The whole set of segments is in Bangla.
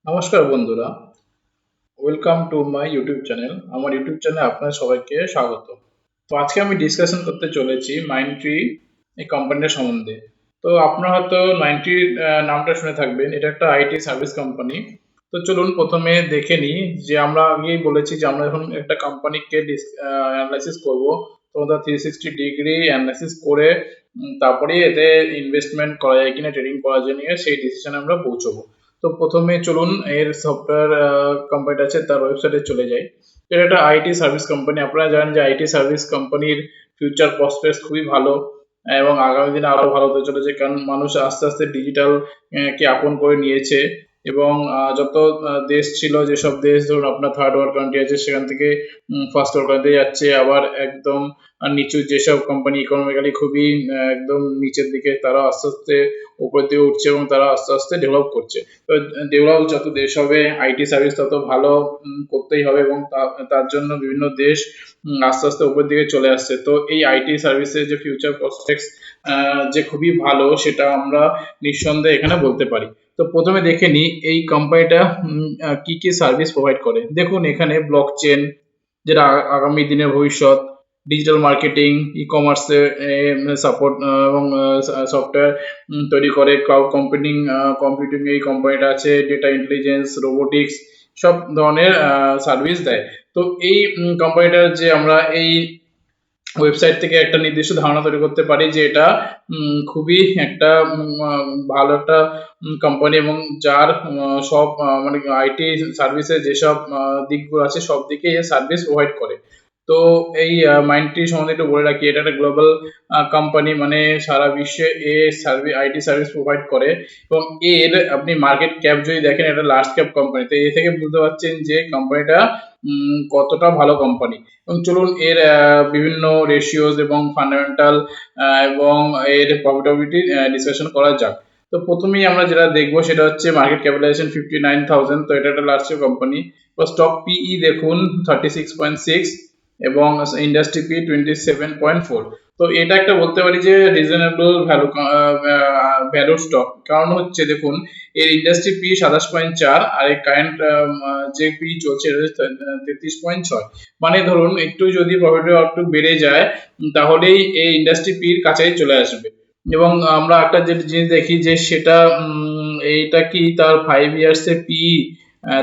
নমস্কার বন্ধুরা, welcome to my YouTube channel. আমার ইউটিউব চ্যানেলে আপনাদের সবাইকে স্বাগত। তো আজকে আমি ডিসকাশন করতে চলেছি মাইন্ডট্রি এই কোম্পানিটা সম্বন্ধে। তো আপনারা হয়তো মাইন্ডট্রি নামটা শুনে থাকবেন। এটা একটা আইটি সার্ভিস কোম্পানি। তো চলুন প্রথমে দেখে নিই যে আমরা আগেই বলেছি যে আমরা যখন একটা কোম্পানিকে অ্যানালাইসিস করব, তো ওটা 360 ডিগ্রি অ্যানালাইসিস করে তারপরে এতে ইনভেস্টমেন্ট করা যায় কিনা, ট্রেডিং করা যায় নিয়ে সেই ডিসিশনে আমরা পৌঁছবো। তো প্রথমে চলুন এর সফটওয়্যার কোম্পানিটা আছে তার ওয়েবসাইটে চলে যাই। এটা একটা আইটি সার্ভিস কোম্পানি। আপনারা জানেন যে আইটি সার্ভিস কোম্পানির ফিউচার প্রসপেক্টস খুবই ভালো এবং আগামী দিনে আরো ভালো হতে চলেছে, কারণ মানুষ আস্তে আস্তে ডিজিটাল কে আপন করে নিয়েছে এবং যত দেশ ছিল, যেসব দেশ ধরুন আপনার থার্ড ওয়ার্ল্ড কান্ট্রি আছে সেখান থেকে ফার্স্ট ওয়ার্ল্ড কান্ট্রি যাচ্ছে, আবার একদম নিচু যেসব কোম্পানি ইকোনমিক্যালি খুবই একদম নিচের দিকে, তারা আস্তে আস্তে উপর দিকে উঠছে এবং তারা আস্তে আস্তে ডেভেলপ করছে। তো ডেভেলপ যত দেশ হবে আইটি সার্ভিস তত ভালো করতেই হবে এবং তার জন্য বিভিন্ন দেশ আস্তে আস্তে উপর দিকে চলে আসছে। তো এই আইটি সার্ভিসের যে ফিউচার প্রসপেক্টস যে খুবই ভালো, সেটা আমরা নিঃসন্দেহে এখানে বলতে পারি। তো প্রথমে দেখে নিই এই কোম্পানিটা কি কি সার্ভিস প্রোভাইড করে। দেখুন এখানে ব্লক চেন, যেটা আগামী দিনের ভবিষ্যৎ, ডিজিটাল মার্কেটিং, ই কমার্সে সাপোর্ট এবং সফটওয়্যার তৈরি করে, ক্লাউড কম্পিউটিং এই কোম্পানিটা আছে, ডেটা ইন্টেলিজেন্স, রোবোটিক্স, সব ধরনের সার্ভিস দেয়। তো এই কোম্পানিটার যে আমরা এই ওয়েবসাইট থেকে একটা নির্দিষ্ট ধারণা তৈরি করতে পারি যে এটা খুবই একটা ভালো একটা কোম্পানি এবং যার সব মানে আইটি সার্ভিসের যেসব দিকগুলো আছে সব দিকে সার্ভিস প্রোভাইড করে। তো এই মাইন্ডট্রি সম্বন্ধে একটু বলে রাখি, এটা একটা গ্লোবাল কোম্পানি, মানে সারা বিশ্বে আইটি সার্ভিস প্রোভাইড করে এবং এর আপনি মার্কেট ক্যাপ যদি দেখেন, এটা লার্জ ক্যাপ কোম্পানি। তো এ থেকে বুঝতে পারছেন যে কোম্পানিটা কতটা ভালো কোম্পানি। এবং চলুন এর বিভিন্ন রেশিওস এবং ফান্ডামেন্টাল এবং এর প্রফিটেবিলিটি ডিসকাশন করা যাক। তো প্রথমেই আমরা যেটা দেখবো সেটা হচ্ছে মার্কেট ক্যাপিটালাইজেশন 59,000। তো এটা একটা লার্জ কোম্পানি। স্টক পিই দেখুন 36.6 এবং ইন্ডাস্ট্রি পি 27.4। তো এটা একটা বলতে পারি যে রিজনেবল ভ্যালু স্টক। কারণ হচ্ছে দেখুন এর ইন্ডাস্ট্রি পি 27.4 আর এই কারেন্ট যে পি চলছে 33.6। মানে ধরুন একটু যদি প্রফিট একটু বেড়ে যায় তাহলেই এই ইন্ডাস্ট্রি পির কাছেই চলে আসবে। এবং আমরা একটা যে জিনিস দেখি যে সেটা এইটা কি তার 5 ইয়ার্স এর পি,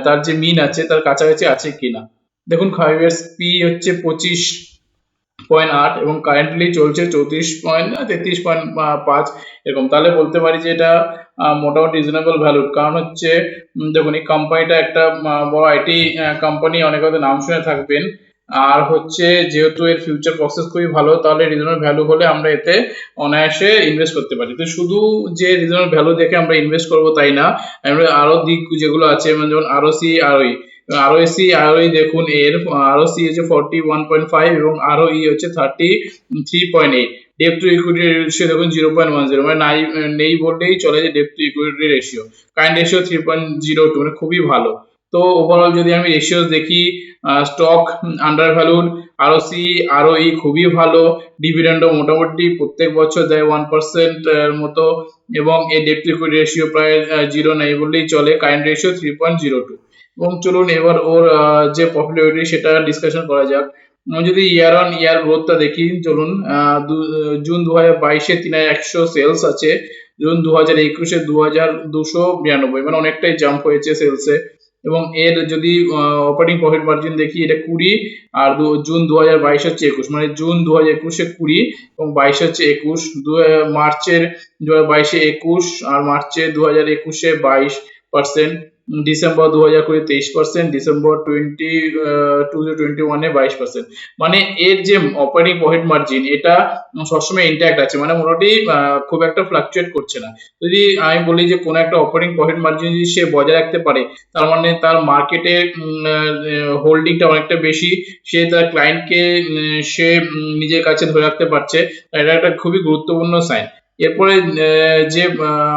তার যে মিন আছে তার কাছাকাছি আছে কিনা। দেখুন 5 ইয়ার্স পি হচ্ছে 25.8 এবং কারেন্টলি চলছে 33.5 এরকম। তাহলে বলতে পারি যে এটা মোটামুটি রিজনেবল ভ্যালু। কারণ হচ্ছে দেখুন এই কোম্পানিটা একটা বড় আইটি কোম্পানি, অনেক হয়তো নাম শুনে থাকবেন। আর হচ্ছে যেহেতু এর ফিউচার প্রসেস খুবই ভালো, তাহলে রিজনেবল ভ্যালু হলে আমরা এতে অনায়াসে ইনভেস্ট করতে পারি। তো শুধু যে রিজনেবল ভ্যালু দেখে আমরা ইনভেস্ট করব তাই না, আমরা আরো দিক যেগুলো আছে যেমন আরওসি, আরওই, আরওসি আরওই দেখুন এর আরওসি হচ্ছে 41.5 এবং আরওই হচ্ছে 33.8। ডেপ টু ইকুইটি রেশিও দেখুন 0.10, মানে নেই বললেই চলে যে debt to equity ratio. Current ratio 3.02, মানে খুবই ভালো। তো ওভারঅল যদি আমি রেশিওস দেখি, স্টক আন্ডার ভ্যালুড, আরওসি আরওই খুবই ভালো, ডিভিডেন্ডও মোটামুটি প্রত্যেক বছর দেয় 1% এর মতো এবং এই ডেপ টু ইকুইটি রেশিও প্রায় 0 নেই বললেই চলে, কারেন্ট রেশিও 3.02। এবং চলুন এবার ওর যে প্রফিটেবিলিটি সেটা ডিসকাশন করা যাক। যদি ইয়ার অন ইয়ার গ্রোথটা দেখি, চলুন জুন 2022-এ 3100 সেলস আছে, জুন 2021-এ 2292, মানে অনেকটাই জাম্প হয়েছে সেলসে। এবং এর যদি অপারেটিং প্রফিট মার্জিন দেখি, এটা 20 আর জুন 2022 হচ্ছে 21, মানে জুন 2021-এ 20 এবং 22 হচ্ছে 21, মার্চের 2022-এ 21 আর মার্চে 2021-এ 22%, ডিসেম্বর 2020 23%, ডিসেম্বর 2021-এ 22%। মানে এর যে অপারেটিং প্রফিট মার্জিন এটা সবসময় ইনট্যাক্ট আছে, মানে মোটামুটি খুব একটা ফ্লাকচুয়েট করছে না। যদি আমি বলি যে কোনো একটা অপারেটিং প্রফিট মার্জিন যদি সে বজায় রাখতে পারে, তার মানে তার মার্কেটে হোল্ডিংটা অনেকটা বেশি, সে তার ক্লায়েন্টকে সে নিজের কাছে ধরে রাখতে পারছে। এটা একটা খুবই গুরুত্বপূর্ণ সাইন। এরপরে যে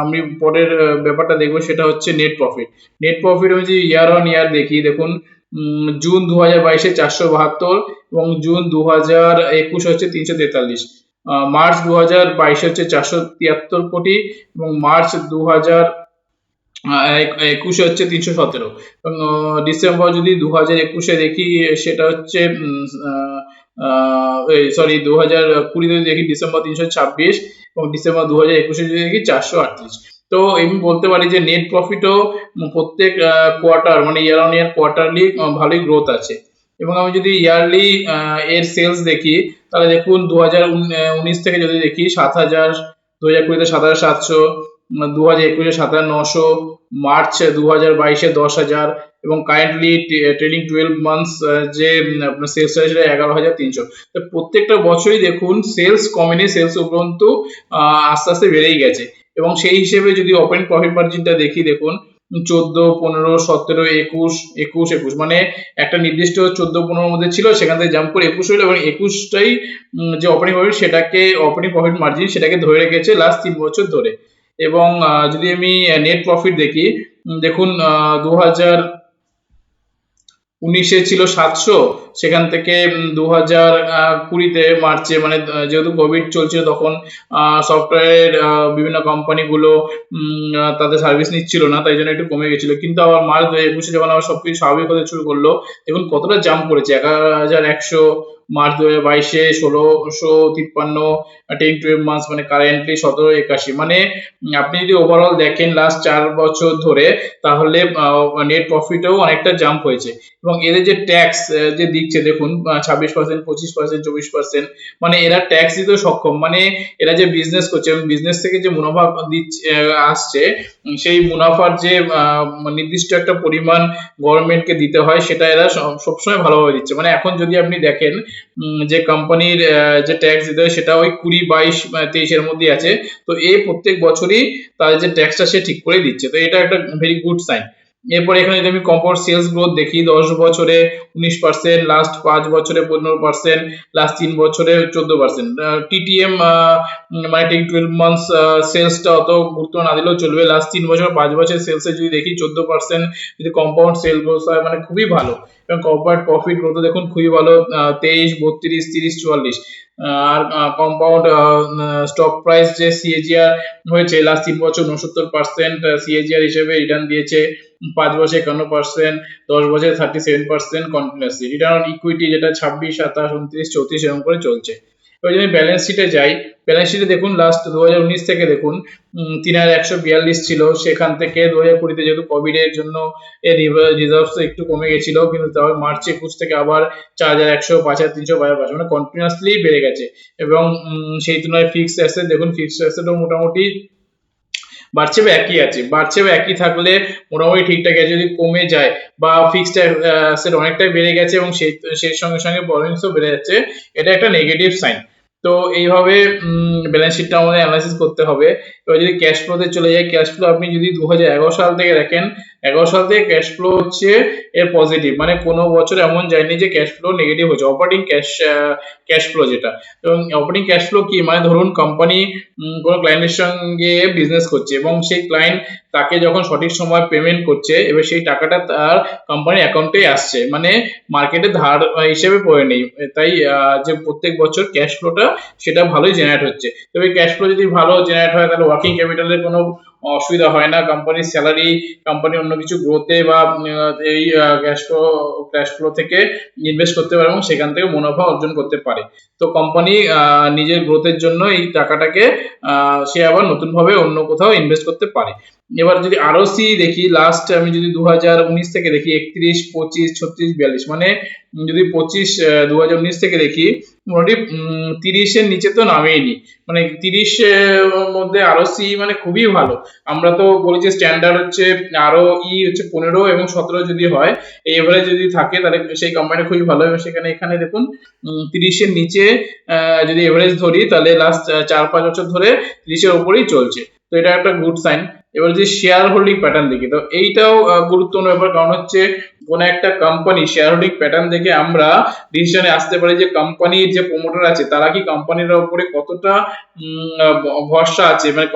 আমি পরের ব্যাপারটা দেখবো সেটা হচ্ছে নেট প্রফিট। নেট প্রফিট যদি ইয়ার অন ইয়ার দেখি, দেখুন জুন 2022-এ 472 এবং জুন 2021 হচ্ছে 343, মার্চ 2022 হচ্ছে 473 কোটি এবং মার্চ 21 হচ্ছে 317, এবং ডিসেম্বর যদি 2021 দেখি সেটা হচ্ছে সরি 2020 যদি দেখি ডিসেম্বর 326, এবং ডিসেম্বর 2021 যদি দেখি 438। তো আমি বলতে পারি যে নেট প্রফিটও প্রত্যেক কোয়ার্টার মানে ইয়ার অন ইয়ার কোয়ার্টারলি ভালোই গ্রোথ আছে। এবং আমি যদি ইয়ারলি এর সেলস দেখি তাহলে দেখুন 2019 থেকে যদি দেখি 7,000, 2020 7,700, 2021 7,900, মার্চ 2022 10,000, এবং কারেন্টলি ট্রেডিং 12 মান্থস যে আপনার সেলস হয় সেটা 11,300। তো প্রত্যেকটা বছরই দেখুন সেলস কমেনি, সেলস উপরন্তু আস্তে আস্তে বেড়েই গেছে। এবং সেই হিসেবে যদি ওপেন প্রফিট মার্জিনটা দেখি দেখুন 14, 15, 17, 21, 21, 21 মানে একটা নির্দিষ্ট 14-15 মধ্যে ছিল, সেখান থেকে জাম্প করে 21 হলো, এবং 21টাই যে অপারেটিং প্রফিট সেটাকে অপারেটিং প্রফিট মার্জিন সেটাকে ধরে রেখেছে লাস্ট 3 বছর ধরে। এবং যদি আমি নেট প্রফিট দেখি দেখুন 2019 ছিল 700, সেখান থেকে 2020 মার্চে মানে যেহেতু কোভিড চলছিল তখন সফটওয়্যারের বিভিন্ন কোম্পানিগুলো তাদের সার্ভিস নিচ্ছিল না, তাই জন্য একটু কমে গেছিল। কিন্তু আবার মার্চ 2021 যখন আবার সবকিছু স্বাভাবিক হতে শুরু করলো দেখুন কতটা জাম্প করেছে, 11,100 মার্চ 2022, 1,653 10-12 মান্থস মানে কারেন্টলি 1781। মানে আপনি যদি ওভারঅল দেখেন লাস্ট 4 বছর ধরে তাহলে নেট প্রফিটেও অনেকটা জাম্প হয়েছে। এবং এদের যে ট্যাক্স যে দিচ্ছে দেখুন 26%, 25%, 24%, মানে এরা ট্যাক্স দিতে সক্ষম। মানে এরা যে বিজনেস করছে এবং বিজনেস থেকে যে মুনাফা দিচ্ছে আসছে সেই মুনাফার যে নির্দিষ্ট একটা পরিমাণ গভর্নমেন্টকে দিতে হয় সেটা এরা সবসময় ভালোভাবে দিচ্ছে। মানে এখন যদি আপনি দেখেন যে কোম্পানির যে ট্যাক্স দিতে হয় সেটা ওই 20, 22, 23 এর মধ্যে আছে। তো এই প্রত্যেক বছরই তাদের যে ট্যাক্সটা সে ঠিক করে দিচ্ছে, তো এটা একটা ভেরি গুড সাইন। এরপরে এখানে যদি আমি কম্পাউন্ড সেলস গ্রোথ দেখি 10 বছরে 19%, লাস্ট 5 বছরে 15%, লাস্ট 3 বছরে 14%। টিটিএম মানে টেক 12 মান্থস সেলসটা অত গুরুত্ব না দিলেও চলবে, লাস্ট 3 বছর 5 বছর সেলসে যদি দেখি 14% যদি কম্পাউন্ড সেল গ্রোথ হয় মানে খুবই ভালো। এবং কর্পোরেট প্রফিট গ্রোথ দেখুন খুবই ভালো, 23, 32, 30, 44। আর কম্পাউন্ড স্টক প্রাইস যে সিএজিআর হয়েছে লাস্ট 3 বছর 69% সিএজিআর হিসেবে রিটার্ন দিয়েছে, 5 বছরে 51%, 10 বছরে 37% কন্টিনিউয়াসলি। রিটার্ন অন ইকুইটি যেটা 26, 27, 29, 34 এরকম করে চলছে। এবার যদি ব্যালেন্স শিটে যাই, ব্যালেন্স শিটে দেখুন লাস্ট 2019 থেকে দেখুন 3,142 ছিল, সেখান থেকে 2020 যেহেতু কোভিড এর জন্য এর রিজার্ভস একটু কমে গেছিল, কিন্তু তারপর মার্চ 21 থেকে আবার 4,100, 5,300, 5,500 মানে কন্টিনিউয়াসলি বেড়ে গেছে। এবং সেই তুলনায় ফিক্সড অ্যাসেট দেখুন, ফিক্সড অ্যাসেটও মোটামুটি বাড়ছে বা একই আছে, বাড়ছে বা একই থাকলে মোটামুটি ঠিকঠাক আছে। যদি কমে যায় বা ফিক্সড অ্যাসেট অনেকটাই বেড়ে গেছে এবং সেই সঙ্গে সঙ্গে বরোইংসও বেড়ে যাচ্ছে, এটা একটা নেগেটিভ সাইন। তো এইভাবে ব্যালেন্স শিটটা আমাদের অ্যানালাইসিস করতে হবে। এবার যদি ক্যাশ ফ্লোতে চলে যাই, ক্যাশ ফ্লো আপনি যদি 2011 সাল থেকে দেখেন, 11 সাল থেকে ক্যাশ ফ্লো হচ্ছে এর পজিটিভ, মানে কোনো বছর এমন যায়নি যে ক্যাশ ফ্লো নেগেটিভ হচ্ছে। অপারেটিং ক্যাশ ফ্লো যেটা, এবং অপারেটিং ক্যাশ ফ্লো কি মানে ধরুন কোম্পানি কোনো ক্লায়েন্টের সঙ্গে বিজনেস করছে এবং সেই ক্লায়েন্ট তাকে যখন সঠিক সময় পেমেন্ট করছে, এবার সেই টাকাটা তার কোম্পানির অ্যাকাউন্টে আসছে, মানে মার্কেটে ধার হিসেবে পড়ে নেই। তাই যে প্রত্যেক বছর ক্যাশ ফ্লোটা সেটা ভালোই জেনারেট হচ্ছে। তবে ক্যাশ ফ্লো যদি ভালো জেনারেট হয় তাহলে ওয়ার্কিং ক্যাপিটালের কোনো অসুবিধা হয় না, কোম্পানির স্যালারি, কোম্পানির অন্য কিছু গ্রোথে বা এই ক্যাশ ফ্লো থেকে ইনভেস্ট করতে পারে এবং সেখান থেকে মুনাফা অর্জন করতে পারে। তো কোম্পানি নিজের গ্রোথের জন্য এই টাকাটাকে সে আবার নতুন ভাবে অন্য কোথাও ইনভেস্ট করতে পারে। এবার যদি আরওসি দেখি, লাস্ট আমি যদি 2019 থেকে দেখি 31, 25, 36, 42, মানে যদি 2019 থেকে দেখি মোটামুটি 30 এর নিচে তো নামেইনি, মানে 30 মধ্যে আরওসি মানে খুবই ভালো। আমরা তো বলি যে স্ট্যান্ডার্ড হচ্ছে আরও হচ্ছে 15 এবং 17 যদি হয়, এই এভারেজ যদি থাকে তাহলে সেই কোম্পানি খুবই ভালো। এবং সেখানে এখানে দেখুন 30 এর নিচে যদি এভারেজ ধরি তাহলে লাস্ট 4-5 বছর ধরে 30 এর উপরেই চলছে, তো এটা একটা গুড সাইন। এবার যে শেয়ার হোল্ডিং প্যাটার্ন দেখি, তো এইটাও গুরুত্বপূর্ণ ব্যাপার, কারণ হচ্ছে কোন একটা কোম্পানি শেয়ার হোল্ডিং প্যাটার্ন দেখে আমরা ডিসিশনে আসতে পারি যে কোম্পানির যে প্রমোটার আছে তারা কি কোম্পানির উপরে কতটা ভরসা আছে, মানে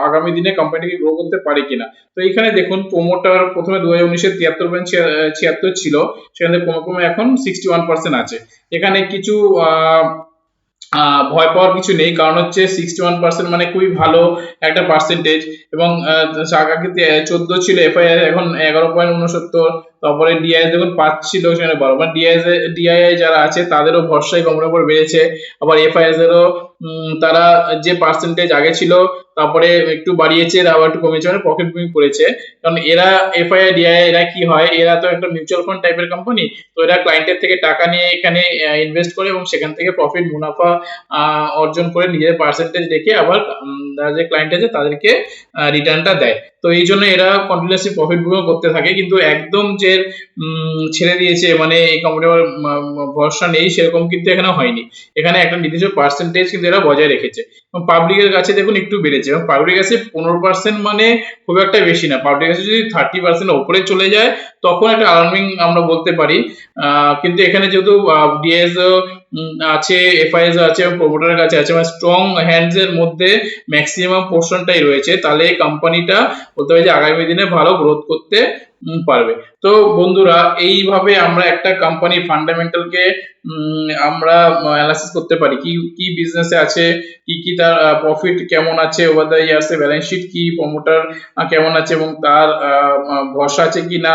আগামী দিনে কোম্পানিকে গ্রো করতে পারে কিনা। তো এইখানে দেখুন প্রমোটার প্রথমে 2019 এ 73.76 ছিল, সেখানে ক্রমে ক্রমে এখন 61% আছে। এখানে কিছু ভয় পাওয়ার কিছু নেই, কারণ হচ্ছে 61% মানে খুবই ভালো একটা পার্সেন্টেজ। এবং আগে 14 ছিল এফআইআর, এখন 11.69। তারপরে ডিআই যখন 5 ছিল সেখানে 12, মানে ডিআইআই যারা আছে তাদেরও ভরসায় কোম্পানির উপর বেড়েছে। আবার এফআইআর এরও তারা যে পার্সেন্টেজ আগে ছিল তারপরে একটু বাড়িয়েছে, আবার একটু কমেছে, মানে প্রফিট বুকিং করেছে। কারণ এরা এফআইআই ডিআইআই এরা কি হয়, এরা তো একটা মিউচুয়াল ফান্ড টাইপের কোম্পানি। তো এরা ক্লায়েন্টের থেকে টাকা নিয়ে এখানে ইনভেস্ট করে এবং সেখান থেকে প্রফিট মুনাফা অর্জন করে নিজের পার্সেন্টেজ রেখে আবার যে ক্লায়েন্ট আছে তাদেরকে রিটার্নটা দেয়। তো এই জন্য এরা কন্টিনিউয়াসলি প্রফিট বুকিং করতে থাকে, কিন্তু একদম যে ছেড়ে দিয়েছে মানে এই কোম্পানির ভরসা নেই সেরকম কিন্তু এখানে হয়নি। এখানে একটা নির্দিষ্ট পার্সেন্টেজ কিন্তু এরা বজায় রেখেছে এবং পাবলিকের কাছে দেখুন একটু বেড়েছে, এবং পাবলিকের কাছে 15% মানে খুব একটা বেশি না। পাবলিকের কাছে যদি 30% উপরে চলে যায় তখন একটা অ্যালার্মিং আমরা বলতে পারি। কিন্তু এখানে যেহেতু ডিএস আছে, এফআইএস আছে এবং প্রমোটারের কাছে আছে, মানে স্ট্রং হ্যান্ডস এর মধ্যে ম্যাক্সিমাম পোর্শনটাই রয়েছে, তাহলে এই কোম্পানিটা বলতে পারি যে আগামী দিনে ভালো গ্রোথ করতে পারবে। তো বন্ধুরা, এইভাবে আমরা একটা কোম্পানির ফান্ডামেন্টালকে আমরা অ্যানালাইসিস করতে পারি, কি কি বিজনেসে আছে, কি কি তার প্রফিট কেমন আছে over the years, balance sheet কি, প্রমোটার কেমন আছে এবং তার ভরসা আছে কি না,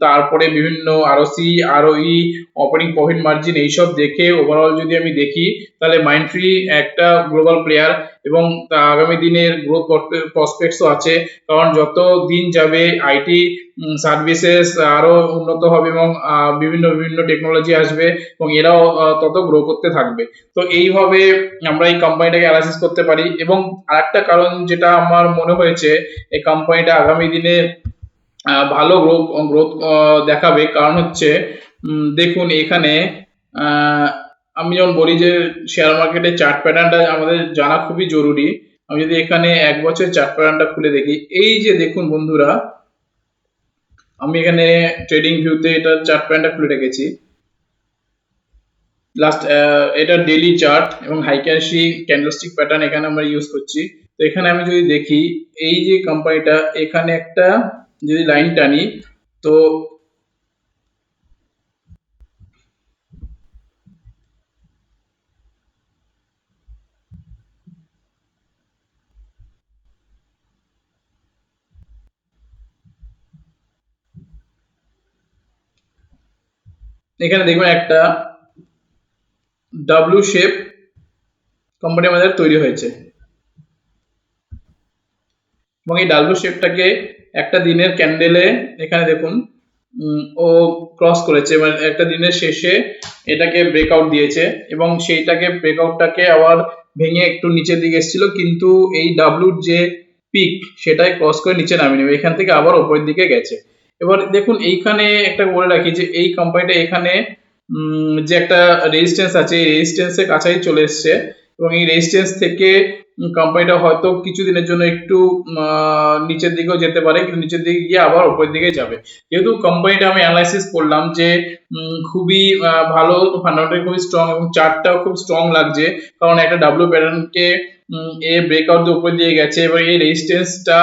তারপরে বিভিন্ন আরওসি, আরওই, অপারেটিং প্রফিট মার্জিন এইসব দেখে ওভারঅল যদি আমি দেখি তাহলে মাইন্ডট্রি একটা গ্লোবাল প্লেয়ার এবং আগামী দিনের গ্রোথ প্রসপেক্টসও আছে। কারণ যত দিন যাবে আইটি সার্ভিসেস আরো উন্নত হবে এবং বিভিন্ন বিভিন্ন টেকনোলজি আসবে এবং এরাও তত গ্রো করতে থাকবে। তো এইভাবে আমরা এই কোম্পানিটাকে অ্যানালাইসিস করতে পারি। এবং আরেকটা কারণ যেটা আমার মনে হয়েছে এই কোম্পানিটা আগামী দিনে ভালো গ্রোথ দেখাবে, কারণ হচ্ছে দেখুন এখানে আমি যেমন বলি যে শেয়ার মার্কেটের চার্ট প্যাটার্নটা আমাদের জানা খুবই জরুরি। আমি যদি এখানে 1 বছর চার্ট প্যাটার্নটা খুলে দেখি, এই যে দেখুন বন্ধুরা, আমি এখানে ট্রেডিং ভিউতে এটা চার্ট প্যাটার্নটা খুলে রেখেছি। লাস্ট এটা ডেইলি চার্ট এবং হাইক্যাশি ক্যান্ডেলস্টিক প্যাটার্ন এখানে আমরা ইউজ করছি। তো এখানে আমি যদি দেখি এই যে কোম্পানিটা, এখানে একটা যদি লাইন টানি তো এখানে দেখবেন একটা ডাব্লিউ শেপ কোম্পানি আমাদের তৈরি হয়েছে এবং এই ডাব্লিউ শেপটাকে একটা দিনের ক্যান্ডেলে এখানে দেখুন ও ক্রস করেছে, মানে একটা দিনের শেষে এটাকে ব্রেকআউট দিয়েছে এবং সেইটাকে ব্রেকআউটটাকে আবার ভেঙে একটু নিচের দিকে এসেছিল, কিন্তু এই ডাব্লিউর যে পিক সেটাই ক্রস করে নিচে নামিয়ে নেবে, এখান থেকে আবার উপরের দিকে গেছে। এবার দেখুন এইখানে একটা বলে রাখি যে এই কোম্পানিটা এখানে যে একটা রেজিস্ট্যান্স আছে এই রেজিস্ট্যান্সের কাছাই চলে এসছে এবং এই রেজিস্ট্যান্স থেকে কোম্পানিটা হয়তো কিছুদিনের জন্য একটু নিচের দিকেও যেতে পারে, কিন্তু নিচের দিকে গিয়ে আবার উপরের দিকে যাবে। যেহেতু কোম্পানিটা আমি অ্যানালাইসিস করলাম যে খুবই ভালো, ফান্ডামেন্টাল খুবই স্ট্রং এবং চার্টটাও খুব স্ট্রং লাগছে, কারণ একটা ডাব্লিউ প্যাটার্নকে এ ব্রেকআউট দিয়ে উপরে দিয়ে গেছে। এবার এই রেজিস্ট্যান্সটা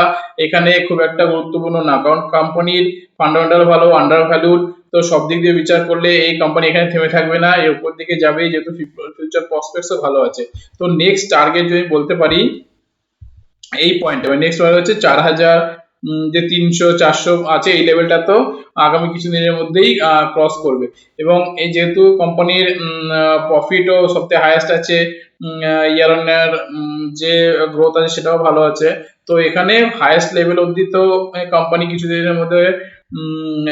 এখানে খুব একটা গুরুত্বপূর্ণ না, কারণ কোম্পানির ফান্ডামেন্টাল ভালো, আন্ডার ভ্যালুড। তো সব দিক দিয়ে বিচার করলে এই কোম্পানি এখানে থেমে থাকবে না, এর উপর দিকে যাবে, যেহেতু ফিউচার প্রসপেক্টসও ভালো আছে। তো নেক্সট টার্গেট যদি বলতে পারি এই পয়েন্ট, নেক্সট পয়েন্ট হচ্ছে 4000, যে 300 400 আছে এই লেভেলটা তো আগামী কিছুদিনের মধ্যেই ক্রস করবে। এবং এই যেহেতু কোম্পানির প্রফিটও সবথেকে হাইয়েস্ট আছে, ইয়ার অন ইয়ার যে গ্রোথ আছে সেটাও ভালো আছে, তো এখানে হাইয়েস্ট লেভেল অবধি তো কোম্পানি কিছুদিনের মধ্যে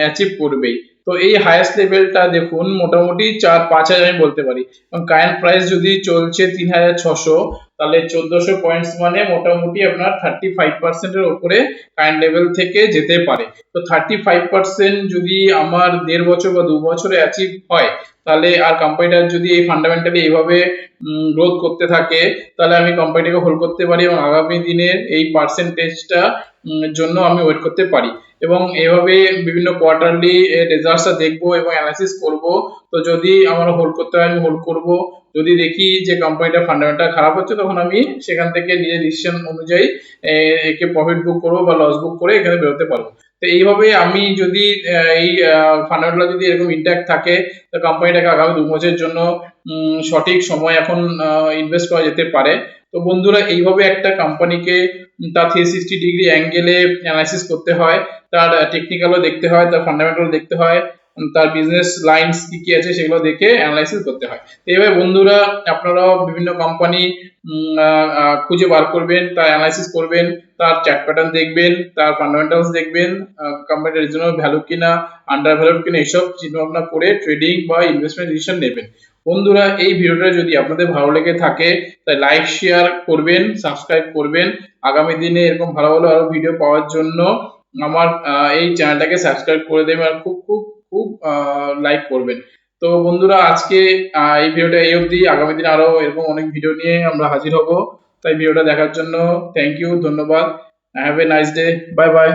অ্যাচিভ করবেই। তো এই হাইয়েস্ট লেভেলটা দেখুন মোটামুটি 4-5 হাজার আমি বলতে পারি, এবং কারেন্ট প্রাইস যদি চলছে 3600, তাহলে 1400 পয়েন্টস মানে মোটামুটি আপনার 35% এর উপরে কারেন্ট লেভেল থেকে যেতে পারে। তো 35% যদি আমার 1.5 বছর বা 2 বছরে অ্যাচিভ হয়, তাহলে আর কোম্পানিটার যদি এই ফান্ডামেন্টালি এইভাবে গ্রোথ করতে থাকে, তাহলে আমি কোম্পানিটাকে হোল্ড করতে পারি এবং আগামী দিনের এই পার্সেন্টেজটা জন্য আমি ওয়েট করতে পারি। এবং এভাবে বিভিন্ন কোয়ার্টারলি রেজাল্টসটা দেখবো এবং অ্যানালাইসিস করব। তো যদি আমার হোল্ড করতে হয় আমি হোল্ড করব, যদি দেখি যে কোম্পানিটা ফান্ডামেন্টাল খারাপ হচ্ছে তখন আমি সেখান থেকে নিজের ডিসিশন অনুযায়ী একে প্রফিট বুক করবো বা লস বুক করে এখানে বেরোতে পারবো। তো এইভাবে আমি যদি এই ফান্ডামেন্টাল যদি এরকম ইন্ট্যাক্ট থাকে, তো কোম্পানিটাকে আগামী 2 বছরের জন্য সঠিক সময় এখন ইনভেস্ট করা যেতে পারে। তো বন্ধুরা, এইভাবে একটা কোম্পানিকে তার 360 ডিগ্রি অ্যাঙ্গেলে অ্যানালাইসিস করতে হয়, তার টেকনিক্যালও দেখতে হয়, তার ফান্ডামেন্টাল দেখতে হয়, তার বিজনেস লাইনস কি কি আছে সেগুলো দেখে অ্যানালাইসিস করতে হয়। তো এইভাবে বন্ধুরা, আপনারাও বিভিন্ন কোম্পানি খুঁজে বার করবেন, তার অ্যানালাইসিস করবেন, তার চার্ট প্যাটার্ন দেখবেন, তার ফান্ডামেন্টালস দেখবেন, কোম্পানির রিজনেবল ভ্যালু কিনা, আন্ডার ভ্যালু কিনা, এসব চিন্তা ভাবনা করে ট্রেডিং বা ইনভেস্টমেন্ট ডিসিশন নেবেন। বন্ধুরা, এই ভিডিওটা যদি আপনাদের ভালো লেগে থাকে তাই লাইক শেয়ার করবেন, সাবস্ক্রাইব করবেন। আগামী দিনে এরকম ভালো ভালো আরো ভিডিও পাওয়ার জন্য আমার এই চ্যানেলটাকে সাবস্ক্রাইব করে দেবেন আর খুব খুব খুব লাইক করবেন। তো বন্ধুরা, আজকে এই ভিডিওটা এই অবধি। আগামী দিনে আরো এরকম অনেক ভিডিও নিয়ে আমরা হাজির হব। তাই ভিডিওটা দেখার জন্য থ্যাংক ইউ, ধন্যবাদ। Have a nice day, bye bye.